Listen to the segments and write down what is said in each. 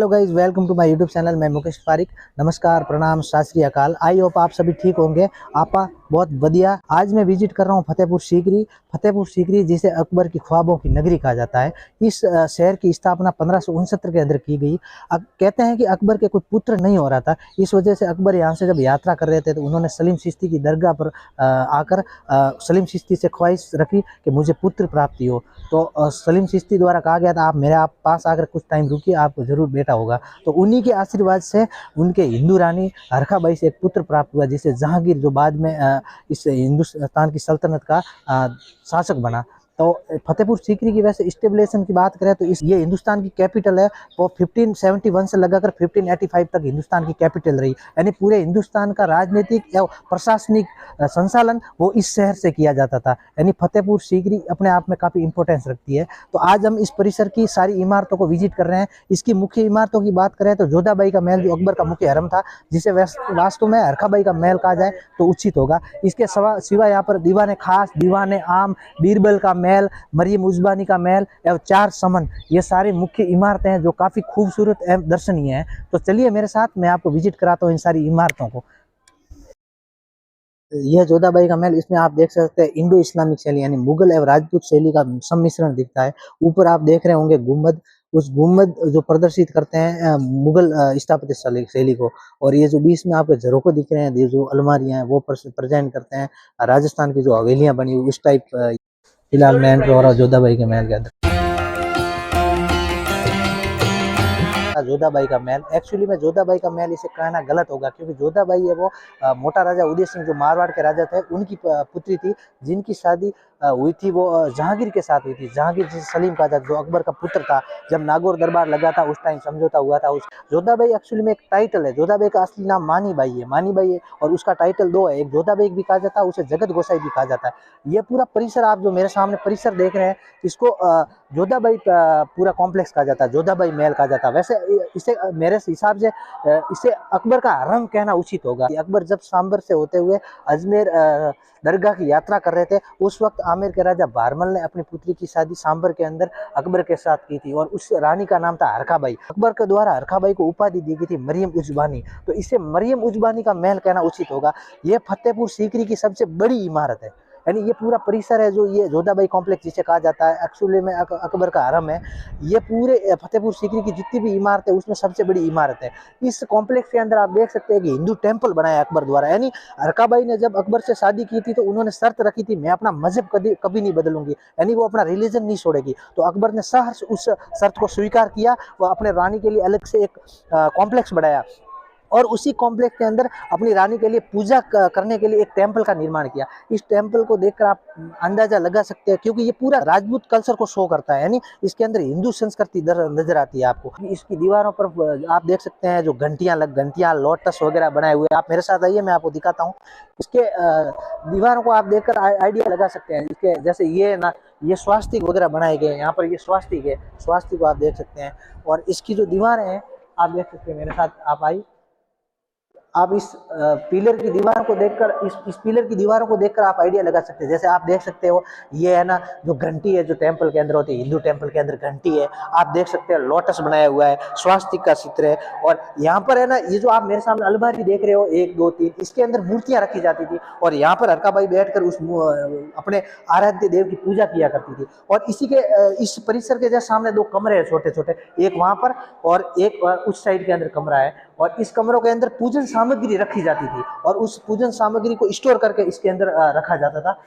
Hello guys, welcome to my YouTube channel. मैं मुकेश पारिक। नमस्कार, प्रणाम, सत श्री अकाल। आई होप आप सभी ठीक होंगे। आपा बहुत बढ़िया। आज मैं विजिट कर रहा हूँ फतेहपुर सीकरी। फतेहपुर सीकरी जिसे अकबर की ख्वाबों की नगरी कहा जाता है। इस शहर की स्थापना 1569 के अंदर की गई। कहते हैं कि अकबर के कोई पुत्र नहीं हो रहा था, इस वजह से अकबर यहाँ से जब यात्रा कर रहे थे तो उन्होंने सलीम चिश्ती की दरगाह पर आकर सलीम चिश्ती से ख्वाहिश रखी कि मुझे पुत्र प्राप्ति हो। तो सलीम चिश्ती द्वारा कहा गया था, आप मेरे पास आकर कुछ टाइम रुकिए, आपको जरूर बेटा होगा। तो उन्हीं के आशीर्वाद से उनके हिंदू रानी हरखा बाई से एक पुत्र प्राप्त हुआ, जिसे जहांगीर, जो बाद में इस हिंदुस्तान की सल्तनत का शासक बना। तो फतेहपुर सीकरी की वैसे स्टेबलेशन की बात करें तो ये हिंदुस्तान की कैपिटल है। वो 1571 से लगाकर 1585 तक हिंदुस्तान की कैपिटल रही। यानी पूरे हिंदुस्तान का राजनीतिक एवं प्रशासनिक संचालन वो इस शहर से किया जाता था। यानी फतेहपुर सीकरी अपने आप में काफ़ी इंपॉर्टेंस रखती है। तो आज हम इस परिसर की सारी इमारतों को विजिट कर रहे हैं। इसकी मुख्य इमारतों की बात करें तो जोधाबाई का महल, जो अकबर का मुख्य हरम था, जिसे वास्तव में हरखाबाई का महल कहा जाए तो उचित होगा। इसके सिवा यहाँ पर दीवाने खास, दीवाने आम, बीरबल का महल, मरियम उजबानी का महल एवं चार समन, ये सारी मुख्य इमारतें हैं जो काफ़ी खूबसूरत एवं दर्शनीय हैं। तो चलिए मेरे साथ, मैं आपको विजिट कराता हूँ इन सारी इमारतों को। यह जोधाबाई का महल, इसमें आप देख सकते हैं इंडो इस्लामिक शैली यानी मुगल एवं राजपूत शैली का सम्मिश्रण दिखता है। ऊपर आप देख रहे होंगे गुम्बद, उस गुम्बद जो प्रदर्शित करते हैं मुगल स्थापत्य शैली को। और ये जो बीच में आपके झरोखे दिख रहे हैं, ये जो अलमारियां हैं, वो प्रेजेंट करते हैं राजस्थान की जो हवेलियां बनी हुई उस टाइप। फिलहाल मैं एंटर हो रहा हूँ जोधाबाई के महल के अंदर। जोधाबाई का महल, एक्चुअली में जोधाबाई का महल इसे कहना गलत होगा, क्योंकि जोधाबाई है वो मोटा राजा उदय सिंह, जो मारवाड़ के राजा थे, उनकी पुत्री थी, जिनकी शादी हुई थी वो जहांगीर के साथ हुई थी। जहांगीर जिसे सलीम कहा जाता, जो अकबर का पुत्र था। जब नागौर दरबार लगा था उस टाइम समझौता हुआ था। उस जोधाबाई एक्चुअली में एक टाइटल है। जोधाबाई का असली नाम मानी बाई है, मानी बाई है, और उसका टाइटल दो है, एक जोधाबाई भी कहा जाता है, उसे जगत गोसाई भी कहा जाता है। ये पूरा परिसर, आप जो मेरे सामने परिसर देख रहे हैं, इसको जोधाबाई पूरा कॉम्प्लेक्स कहा जाता है, जोधाबाई महल कहा जाता है। वैसे इसे मेरे हिसाब से इसे अकबर का हरम कहना उचित होगा। अकबर जब सांबर से होते हुए अजमेर दरगाह की यात्रा कर रहे थे, उस वक्त आमेर के राजा भारमल ने अपनी पुत्री की शादी सांबर के अंदर अकबर के साथ की थी, और उस रानी का नाम था हरखाबाई। अकबर के द्वारा हरखाबाई को उपाधि दी गई थी मरियम उजबानी, तो इसे मरियम उजबानी का महल कहना उचित होगा। यह फतेहपुर सीकरी की सबसे बड़ी इमारत है। यानी ये पूरा परिसर है जो ये जोधाबाई कॉम्प्लेक्स जिसे कहा जाता है, एक्चुअली में अकबर का हरम है। ये पूरे फतेहपुर सीकरी की जितनी भी इमारत है उसमें सबसे बड़ी इमारत है। इस कॉम्प्लेक्स के अंदर आप देख सकते हैं कि हिंदू टेंपल बनाया अकबर द्वारा। यानी हरखाबाई ने जब अकबर से शादी की थी तो उन्होंने शर्त रखी थी, मैं अपना मजहब कभी नहीं बदलूंगी, यानी वो अपना रिलीजन नहीं छोड़ेगी। तो अकबर ने सहर्ष उस शर्त को स्वीकार किया। वो अपने रानी के लिए अलग से एक कॉम्प्लेक्स बनाया, और उसी कॉम्प्लेक्स के अंदर अपनी रानी के लिए पूजा करने के लिए एक टेंपल का निर्माण किया। इस टेंपल को देखकर आप अंदाजा लगा सकते हैं, क्योंकि ये पूरा राजपूत कल्चर को शो करता है। यानी इसके अंदर हिंदू संस्कृति नजर आती है आपको। इसकी दीवारों पर आप देख सकते हैं जो घंटियां, लोटस वगैरह बनाए हुए। आप मेरे साथ आइए, मैं आपको दिखाता हूँ। इसके दीवारों को आप देखकर आइडिया लगा सकते हैं। इसके जैसे ये स्वास्तिक वगैरह बनाए गए हैं। यहाँ पर ये स्वास्तिक है, स्वास्तिक को आप देख सकते हैं। और इसकी जो दीवारें हैं आप देख सकते हैं, मेरे साथ आप आइए। आप इस पिलर की दीवार को देखकर, इस पिलर की दीवारों को देखकर आप आइडिया लगा सकते हैं। जैसे आप देख सकते हो, ये है ना जो घंटी है, जो टेंपल के अंदर होती है, हिंदू टेंपल के अंदर घंटी है। आप देख सकते हैं लोटस बनाया हुआ है, स्वास्तिक का चित्र है। और यहाँ पर है ना, ये जो आप मेरे सामने अलमारी देख रहे हो, 1 2 3, इसके अंदर मूर्तियां रखी जाती थी। और यहाँ पर हरखाबाई बैठकर उस अपने आराध्य देव की पूजा किया करती थी। और इस परिसर के जैसे सामने 2 कमरे हैं छोटे छोटे, एक वहां पर और एक उस साइड के अंदर कमरा है। और इस कमरों के अंदर पूजन सामग्री रखी जाती थी, और उस पूजन सामग्री को स्टोर करके इसके अंदर रखा जाता था।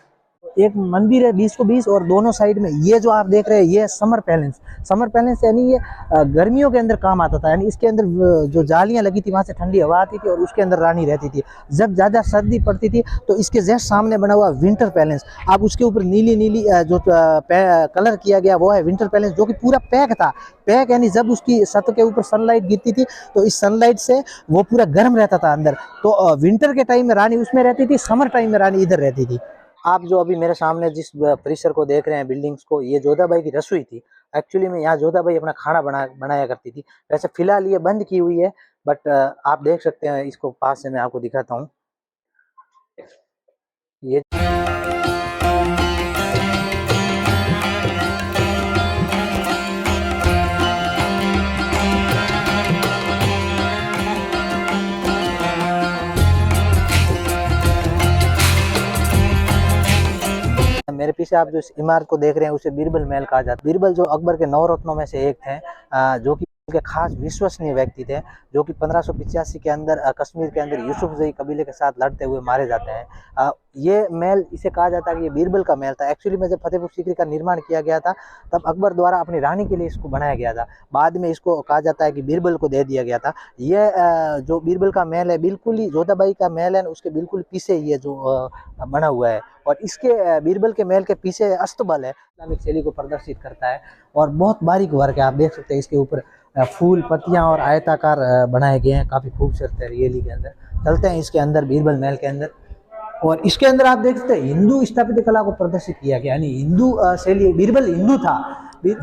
एक मंदिर है 20 को 20, और दोनों साइड में ये जो आप देख रहे हैं ये समर पैलेस। समर पैलेस यानी ये गर्मियों के अंदर काम आता था। यानी इसके अंदर जो जालियां लगी थी, वहां से ठंडी हवा आती थी और उसके अंदर रानी रहती थी। जब ज्यादा सर्दी पड़ती थी तो इसके जस्ट सामने बना हुआ विंटर पैलेस, आप उसके ऊपर नीली जो कलर किया गया वो है विंटर पैलेस, जो कि पूरा पैक था। पैक यानी जब उसकी छत के ऊपर सनलाइट गिरती थी तो इस सनलाइट से वो पूरा गर्म रहता था अंदर। तो विंटर के टाइम में रानी उसमें रहती थी, समर टाइम में रानी इधर रहती थी। आप जो अभी मेरे सामने जिस परिसर को देख रहे हैं, बिल्डिंग्स को, ये जोधाबाई की रसोई थी। एक्चुअली में यहाँ जोधाबाई अपना खाना बनाया करती थी। वैसे फिलहाल ये बंद की हुई है, बट आप देख सकते हैं, इसको पास से मैं आपको दिखाता हूँ। ये मेरे पीछे आप जो इस इमारत को देख रहे हैं उसे बीरबल महल कहा जाता है। बीरबल जो अकबर के 9 रत्नों में से एक थे, जो कि उनके खास विश्वसनीय व्यक्ति थे, जो कि 1585 के अंदर कश्मीर के अंदर यूसुफजई कबीले के साथ लड़ते हुए मारे जाते हैं। ये महल इसे कहा जाता है कि ये बीरबल का महल था। एक्चुअली में जब फतेहपुर सीकरी का निर्माण किया गया था तब अकबर द्वारा अपनी रानी के लिए इसको बनाया गया था। बाद में इसको कहा जाता है कि बीरबल को दे दिया गया था। ये जो बीरबल का महल है बिल्कुल ही जोधाबाई का महल है उसके बिल्कुल पीछे ये जो बना हुआ है, और इसके बीरबल के महल के पीछे अस्तबल है, इस्लामिक शैली को प्रदर्शित करता है और बहुत बारीक वर्क है। आप देख सकते हैं इसके ऊपर फूल पत्तियां और आयताकार बनाए गए हैं, काफी खूबसूरत है रियली के अंदर। चलते हैं इसके अंदर बीरबल महल के अंदर, और इसके अंदर आप देख सकते हैं हिंदू स्थापत्य कला को प्रदर्शित किया गया, यानी हिंदू शैली। बीरबल हिंदू था,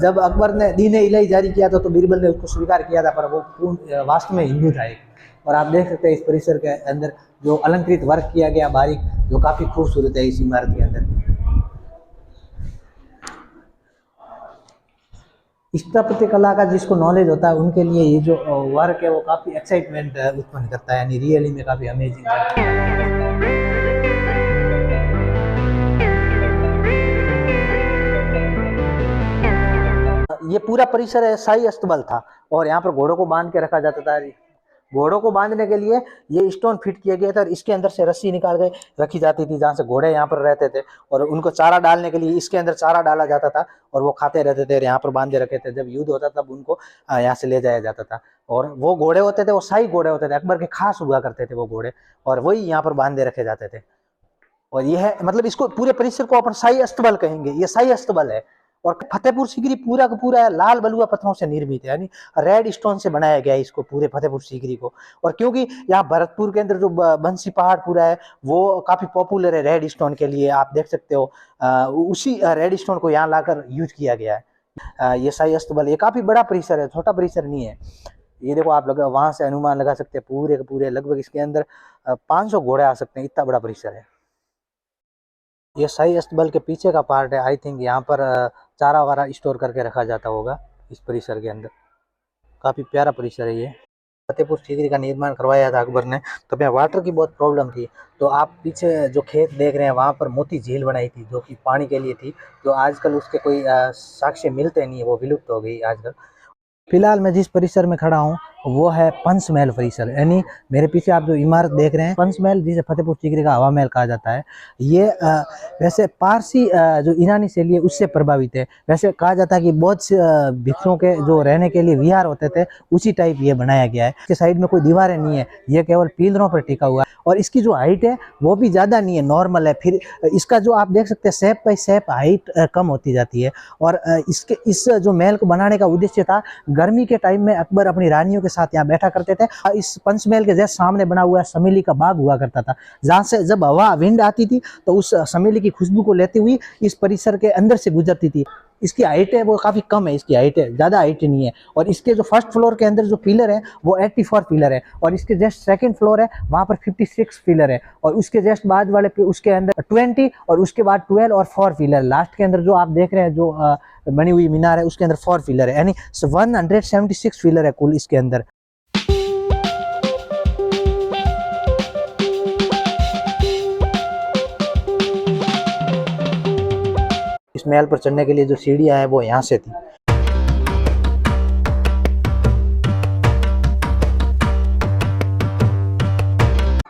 जब अकबर ने दीन इलाही जारी किया था तो बीरबल ने उसको स्वीकार किया था, पर वो वास्तव में हिंदू था एक। और आप देख सकते हैं इस परिसर के अंदर जो अलंकृत वर्क किया गया बारीक, जो काफी खूबसूरत है इस इमारत के अंदर। स्थापत्य कला का जिसको नॉलेज होता है उनके लिए ये जो वर्क है वो काफी एक्साइटमेंट उत्पन्न करता है, यानी रियली में काफी अमेजिंग है। ये पूरा परिसर है शाही अस्तबल था, और यहाँ पर घोड़ों को बांध के रखा जाता था। घोड़ों को बांधने के लिए ये स्टोन फिट किया गया था, और इसके अंदर से रस्सी निकाल के रखी जाती थी जहाँ से घोड़े यहाँ पर रहते थे, और उनको चारा डालने के लिए इसके अंदर चारा डाला जाता था और वो खाते रहते थे और यहाँ पर बांधे रखे थे। जब युद्ध होता तब उनको यहाँ से ले जाया जाता था, और वो घोड़े होते थे वो शाही घोड़े होते थे, अकबर के खास हुआ करते थे वो घोड़े, और वही यहाँ पर बांधे रखे जाते थे। और ये है मतलब इसको पूरे परिसर को अपन शाही अस्तबल कहेंगे, ये शाही अस्तबल है। और फतेहपुर सीकरी पूरा का पूरा लाल बलुआ पत्थरों से निर्मित है, यानी रेड स्टोन से बनाया गया है इसको पूरे फतेहपुर सीकरी को। और क्योंकि यहाँ भरतपुर के अंदर जो बंसी पहाड़ पूरा है वो काफी पॉपुलर है रेड स्टोन के लिए, आप देख सकते हो उसी रेड स्टोन को यहाँ लाकर यूज किया गया है। ये शाही अस्तबल ये काफी बड़ा परिसर है, छोटा परिसर नहीं है। ये देखो आप वहां से अनुमान लगा सकते हैं पूरे के पूरे लगभग इसके अंदर 500 घोड़े आ सकते हैं, इतना बड़ा परिसर है। ये शाही अस्तबल के पीछे का पार्ट है, आई थिंक यहाँ पर चारा वारा स्टोर करके रखा जाता होगा इस परिसर के अंदर। काफ़ी प्यारा परिसर है ये। फतेहपुर सीकरी का निर्माण करवाया था अकबर ने, तो यहाँ वाटर की बहुत प्रॉब्लम थी, तो आप पीछे जो खेत देख रहे हैं वहाँ पर मोती झील बनाई थी जो कि पानी के लिए थी, जो आजकल उसके कोई साक्ष्य मिलते नहीं है, वो विलुप्त हो गई आजकल। फिलहाल मैं जिस परिसर में खड़ा हूँ वो है पंचमहल परिसर, यानी मेरे पीछे आप जो इमारत देख रहे हैं पंचमहल, जिसे फतेहपुर सीकरी का हवा महल कहा जाता है। ये वैसे पारसी जो ईरानी शैली है उससे प्रभावित है। वैसे कहा जाता है कि बहुत से भिक्षुओं के जो रहने के लिए विहार होते थे उसी टाइप ये बनाया गया है। इसके साइड में कोई दीवारें नहीं है, ये केवल पिलरों पर टिका हुआ है, और इसकी जो हाइट है वो भी ज़्यादा नहीं है, नॉर्मल है। फिर इसका जो आप देख सकते हैं शेप बाई शेप हाइट कम होती जाती है। और इसके इस जो महल को बनाने का उद्देश्य था, गर्मी के टाइम में अकबर अपनी रानियों के साथ यहाँ बैठा करते थे। इस पंचमहल के जस्ट सामने बना हुआ समेली का बाग हुआ करता था, जहाँ से जब हवा विंड आती थी तो उस समेली की खुशबू को लेती हुई इस परिसर के अंदर से गुजरती थी। इसकी हाइट है वो काफ़ी कम है, इसकी हाइट है ज़्यादा हाइट नहीं है। और इसके जो फर्स्ट फ्लोर के अंदर जो पिलर है वो 84 पिलर है, और इसके जस्ट सेकंड फ्लोर है वहाँ पर 56 पिलर है, और उसके जस्ट बाद वाले उसके अंदर 20, और उसके बाद 12 और 4 पिलर। लास्ट के अंदर जो आप देख रहे हैं जो बनी हुई मीनार है उसके अंदर 4 पिलर है, यानी 176 पिलर है कुल इसके अंदर। इस महल पर चढ़ने के लिए जो सीढ़ियां हैं वो यहाँ से थी।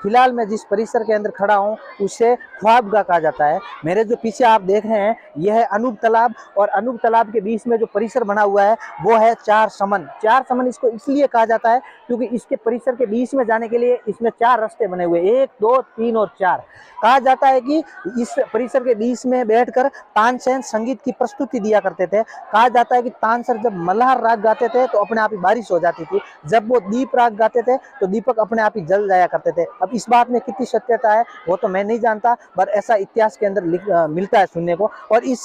फिलहाल मैं जिस परिसर के अंदर खड़ा हूँ उसे ख्वाबगाह कहा जाता है। मेरे जो पीछे आप देख रहे हैं यह है अनूप तालाब, और अनूप तालाब के बीच में जो परिसर बना हुआ है वो है चार समन। चार समन इसको इसलिए कहा जाता है क्योंकि इसके परिसर के बीच में जाने के लिए इसमें 4 रास्ते बने हुए, 1, 2, 3 और 4। कहा जाता है कि इस परिसर के बीच में बैठकर तानसेन संगीत की प्रस्तुति दिया करते थे। कहा जाता है कि तानसेन जब मल्हार राग गाते थे तो अपने आप ही बारिश हो जाती थी, जब वो दीप राग गाते थे तो दीपक अपने आप ही जल जाया करते थे। अब इस बात में कितनी सत्यता है वो तो मैं नहीं जानता, पर ऐसा इतिहास के अंदर मिलता है सुनने को। और इस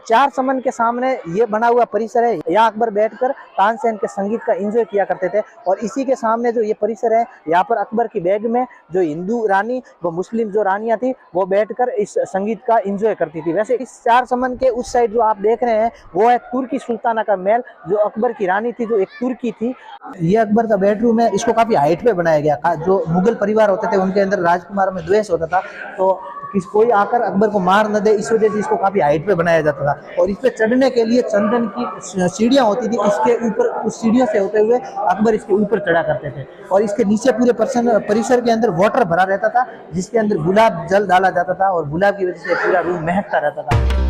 4 समन के सामने ये बना हुआ परिसर है, यहाँ अकबर बैठकर तानसेन के संगीत का एंजॉय किया करते थे। और इसी के सामने जो ये परिसर है यहाँ पर अकबर की बैग में जो हिंदू रानी व मुस्लिम जो रानियां थी वो बैठकर इस संगीत का एंजॉय करती थी। वैसे इस 4 समन के उस साइड जो आप देख रहे हैं वो है तुर्की सुल्ताना का महल, जो अकबर की रानी थी जो एक तुर्की थी। ये अकबर का बेडरूम है, इसको काफी हाइट पे बनाया गया। जो मुगल परिवार होते करते थे, उनके अंदर राजकुमारों में द्वेष होता था, तो किस कोई आकर अकबर को मार न दे, इस वजह से इसको काफी हाइट पे बनाया जाता था। और इस पे चढ़ने के लिए चंदन की सीढ़ियां होती थी, इसके ऊपर उस सीढ़ियों से होते हुए अकबर इसके ऊपर चढ़ा करते थे। और इसके नीचे पूरे परिसर के अंदर वाटर भरा रहता था, जिसके अंदर गुलाब जल डाला जाता था, और गुलाब की वजह से पूरा रूम महकता रहता था।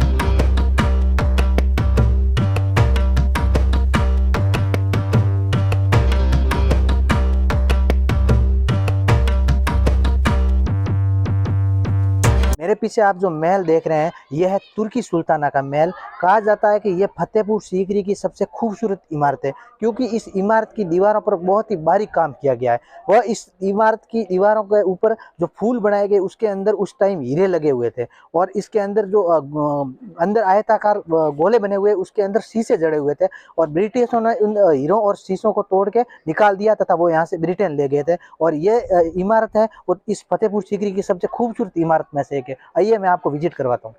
मेरे पीछे आप जो महल देख रहे हैं, यह है तुर्की सुल्ताना का महल। कहा जाता है कि यह फतेहपुर सीकरी की सबसे खूबसूरत इमारत है, क्योंकि इस इमारत की दीवारों पर बहुत ही बारीक काम किया गया है। वह इस इमारत की दीवारों के ऊपर जो फूल बनाए गए, उसके अंदर उस टाइम हीरे लगे हुए थे, और इसके अंदर जो अंदर आयताकार गोले बने हुए, उसके अंदर शीशे जड़े हुए थे, और ब्रिटिशों ने उन हीरों और शीशों को तोड़ के निकाल दिया तथा वो यहाँ से ब्रिटेन ले गए थे। और ये इमारत है वो इस फतेहपुर सीकरी की सबसे खूबसूरत इमारत में से एक है। आइए मैं आपको विजिट करवाता हूँ।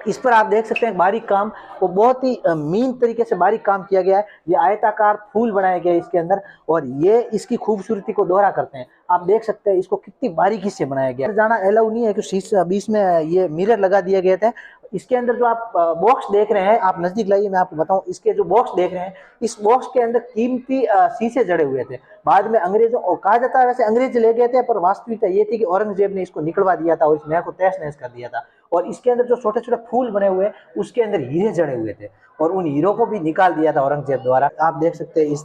इस पर आप देख सकते हैं बारीक काम, वो बहुत ही मीन तरीके से बारीक काम किया गया है। ये आयताकार फूल बनाए गए इसके अंदर, और ये इसकी खूबसूरती को दोहरा करते हैं। आप देख सकते हैं इसको कितनी बारीकी से बनाया गया है। जाना अलाउ नहीं है कि शीशे बीच में ये मिरर लगा दिए गए थे। इसके अंदर जो आप बॉक्स देख रहे हैं, आप नजदीक लाइए मैं आपको बताऊं, इसके जो बॉक्स देख रहे हैं, इस बॉक्स के अंदर कीमती शीशे जड़े हुए थे। बाद में अंग्रेजों, और कहा जाता है वैसे अंग्रेज ले गए थे, पर वास्तविकता ये थी कि औरंगजेब ने इसको निकलवा दिया था और इस महल को तहस नहस कर दिया था। और इसके अंदर जो छोटे छोटे फूल बने हुए, उसके अंदर हीरे जड़े हुए थे, और उन हीरों को भी निकाल दिया था औरंगजेब द्वारा। आप देख सकते हैं इस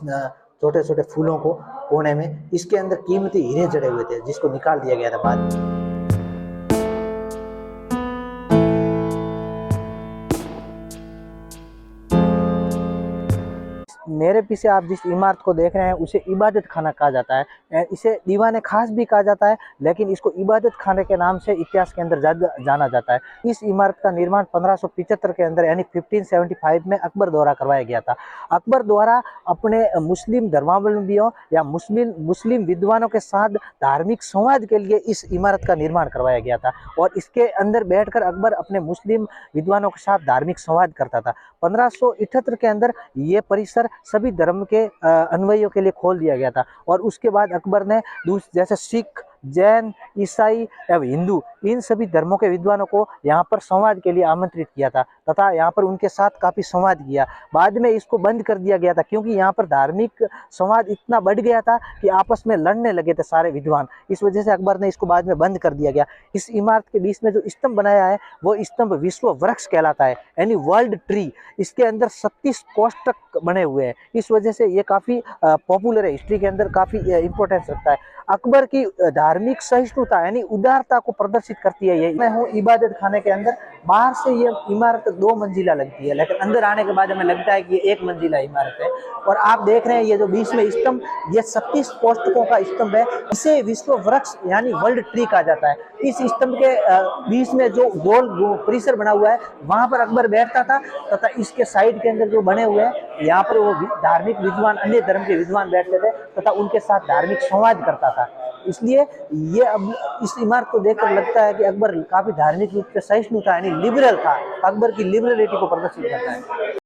छोटे छोटे फूलों को कोने में, इसके अंदर कीमती हीरे जड़े हुए थे, जिसको निकाल दिया गया था बाद में। मेरे पीछे आप जिस इमारत को देख रहे हैं, उसे इबादत खाना कहा जाता है। इसे दीवाने खास भी कहा जाता है, लेकिन इसको इबादत खाने के नाम से इतिहास के अंदर जाना जाता है। इस इमारत का निर्माण 1575 के अंदर यानी 1575 में अकबर द्वारा करवाया गया था। अकबर द्वारा अपने मुस्लिम धर्मावलंबियों या मुस्लिम विद्वानों के साथ धार्मिक संवाद के लिए इस इमारत का निर्माण करवाया गया था, और इसके अंदर बैठकर अकबर अपने मुस्लिम विद्वानों के साथ धार्मिक संवाद करता था। 1578 के अंदर ये परिसर सभी धर्म के अनुयायियों के लिए खोल दिया गया था, और उसके बाद अकबर ने जैसे सिख, जैन, ईसाई एवं हिंदू, इन सभी धर्मों के विद्वानों को यहाँ पर संवाद के लिए आमंत्रित किया था, तथा यहाँ पर उनके साथ काफ़ी संवाद किया। बाद में इसको बंद कर दिया गया था, क्योंकि यहाँ पर धार्मिक संवाद इतना बढ़ गया था कि आपस में लड़ने लगे थे सारे विद्वान। इस वजह से अकबर ने इसको बाद में बंद कर दिया गया। इस इमारत के बीच में जो स्तंभ बनाया है, वो स्तंभ विश्व वृक्ष कहलाता है, यानी वर्ल्ड ट्री। इसके अंदर 36 कोष्टक बने हुए हैं, इस वजह से ये काफ़ी पॉपुलर है, हिस्ट्री के अंदर काफ़ी इंपॉर्टेंस रखता है। अकबर की धार्मिक सहिष्णुता यानी उदारता को प्रदर्शित करती है। ये मैं हूँ इबादत खाने के अंदर। बाहर से ये इमारत 2 मंजिला लगती है, लेकिन अंदर आने के बाद हमें लगता है कि ये 1 मंजिला इमारत है। और आप देख रहे हैं ये जो बीच में स्तंभ, ये 36 कोष्टकों का स्तंभ है। इसे विश्व वृक्ष यानी वर्ल्ड ट्री कहा जाता है। इस स्तंभ के बीच में जो गोल परिसर बना हुआ है, वहां पर अकबर बैठता था, तथा इसके साइड के अंदर जो बने हुए हैं, यहाँ पर वो धार्मिक विद्वान, अन्य धर्म के विद्वान बैठते थे तथा उनके साथ धार्मिक संवाद करता था। इसलिए ये अब इस इमारत को देखकर लगता है कि अकबर काफी धार्मिक रूप से सहिष्णु था, यानी लिबरल था। अकबर की लिबरलिटी को प्रदर्शित करता है।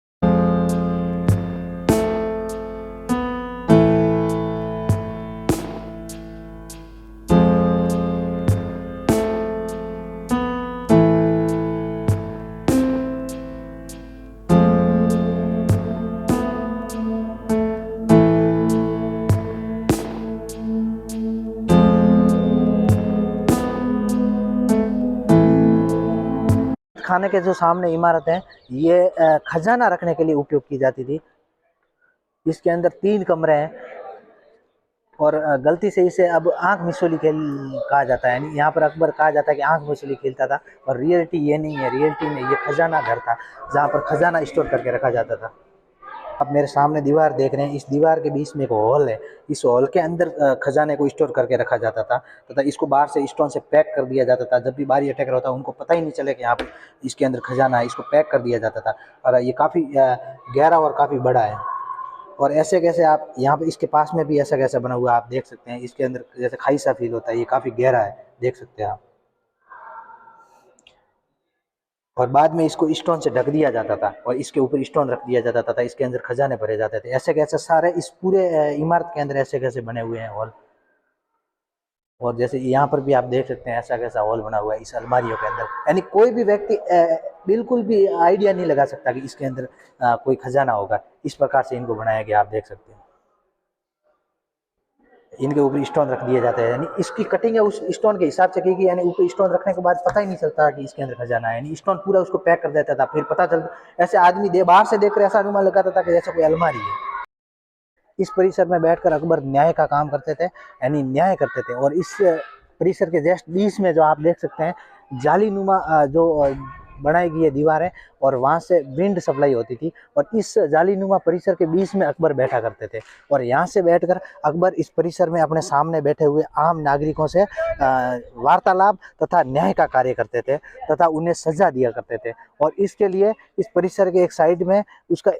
खाने के जो सामने इमारत है, ये खजाना रखने के लिए उपयोग की जाती थी। इसके अंदर 3 कमरे हैं, और गलती से इसे अब आंख मिसोली खेल कहा जाता है, यानी यहाँ पर अकबर कहा जाता है कि आंख मिसोली खेलता था, और रियलिटी ये नहीं है। रियलिटी में ये खजाना घर था, जहाँ पर खजाना स्टोर करके रखा जाता था। आप मेरे सामने दीवार देख रहे हैं, इस दीवार के बीच में एक हॉल है। इस हॉल के अंदर खजाने को स्टोर करके रखा जाता था, तथा इसको बाहर से स्टोन से पैक कर दिया जाता था। जब भी बाहरी अटैकर होता उनको पता ही नहीं चले कि यहाँ पर इसके अंदर खजाना है, इसको पैक कर दिया जाता था। और ये काफ़ी गहरा और काफ़ी बड़ा है। और ऐसे कैसे आप यहाँ पे इसके पास में भी ऐसा कैसा बना हुआ है, आप देख सकते हैं। इसके अंदर जैसे खाई सा फील होता है, ये काफ़ी गहरा है, देख सकते हैं आप। और बाद में इसको स्टोन से ढक दिया जाता था, और इसके ऊपर स्टोन रख दिया जाता था, इसके अंदर खजाने भरे जाते थे। ऐसे कैसे सारे इस पूरे इमारत के अंदर ऐसे कैसे बने हुए हैं हॉल। और जैसे यहाँ पर भी आप देख सकते हैं ऐसा कैसा हॉल बना हुआ है इस अलमारियों के अंदर, यानी कोई भी व्यक्ति बिल्कुल भी आइडिया नहीं लगा सकता कि इसके अंदर कोई खजाना होगा। इस प्रकार से इनको बनाया गया, आप देख सकते हैं। इनके ऊपर स्टोन रख दिए जाते हैं, यानी इसकी कटिंग है उस स्टोन के हिसाब से की गई, यानी ऊपर स्टोन रखने के बाद पता ही नहीं चलता कि इसके अंदर खजाना है, यानी स्टोन पूरा उसको पैक कर देता था, फिर पता चलता ऐसे आदमी बाहर से देख कर ऐसा अनुमान लगाता था कि जैसे कोई अलमारी है। इस परिसर में बैठकर अकबर न्याय का काम करते थे, यानी न्याय करते थे। और इस परिसर के जस्ट बीच में जो आप देख सकते हैं जालीनुमा जो बनाई गई है दीवारें, और वहाँ से विंड सप्लाई होती थी, और इस जालीनुमा परिसर के बीच में अकबर बैठा करते थे। और यहाँ से बैठकर अकबर इस परिसर में अपने सामने बैठे हुए आम नागरिकों से वार्तालाप तथा न्याय का कार्य करते थे तथा उन्हें सजा दिया करते थे। और इसके लिए इस परिसर के एक साइड में उसका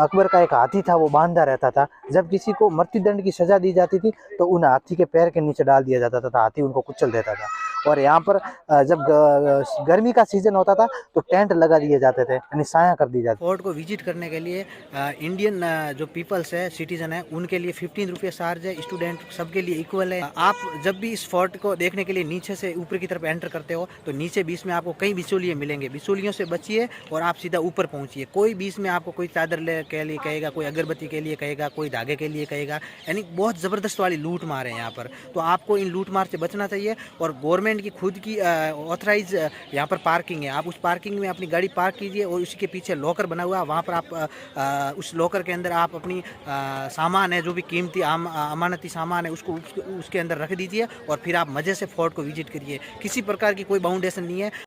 अकबर का एक हाथी था, वो बांधा रहता था। जब किसी को मृत्युदंड की सजा दी जाती थी तो उन हाथी के पैर के नीचे डाल दिया जाता था, हाथी उनको कुचल देता था। और यहाँ पर जब गर्मी का सीजन होता था तो टेंट लगा दिए जाते थे, यानी साया कर दी जाती। फोर्ट को विजिट करने के लिए इंडियन जो पीपल्स है, सिटीजन है, उनके लिए 15 रुपये चार्ज है, स्टूडेंट सबके लिए इक्वल है। आप जब भी इस फोर्ट को देखने के लिए नीचे से ऊपर की तरफ एंटर करते हो तो नीचे बीच में आपको कई बिचौलिए मिलेंगे, बिचौलियों से बचिए और आप सीधा ऊपर पहुंचिए। कोई बीच में आपको कोई चादर के लिए कहेगा, कोई अगरबत्ती के लिए कहेगा, कोई धागे के लिए कहेगा, यानी बहुत ज़बरदस्त वाली लूट मार है यहाँ पर। तो आपको इन लूट मार से बचना चाहिए। और गवर्नमेंट की खुद की ऑथराइज यहाँ पर पार्किंग है, आप उस पार्किंग में अपनी गाड़ी पार्क कीजिए और उसी के पीछे लॉकर बना हुआ है, वहाँ पर आप उस लॉकर के अंदर आप अपनी सामान है, जो भी कीमती अमानती सामान है, उसको उसके अंदर रख दीजिए और फिर आप मज़े से फोर्ट को विजिट करिए। किसी प्रकार की कोई बाउंडेशन नहीं है।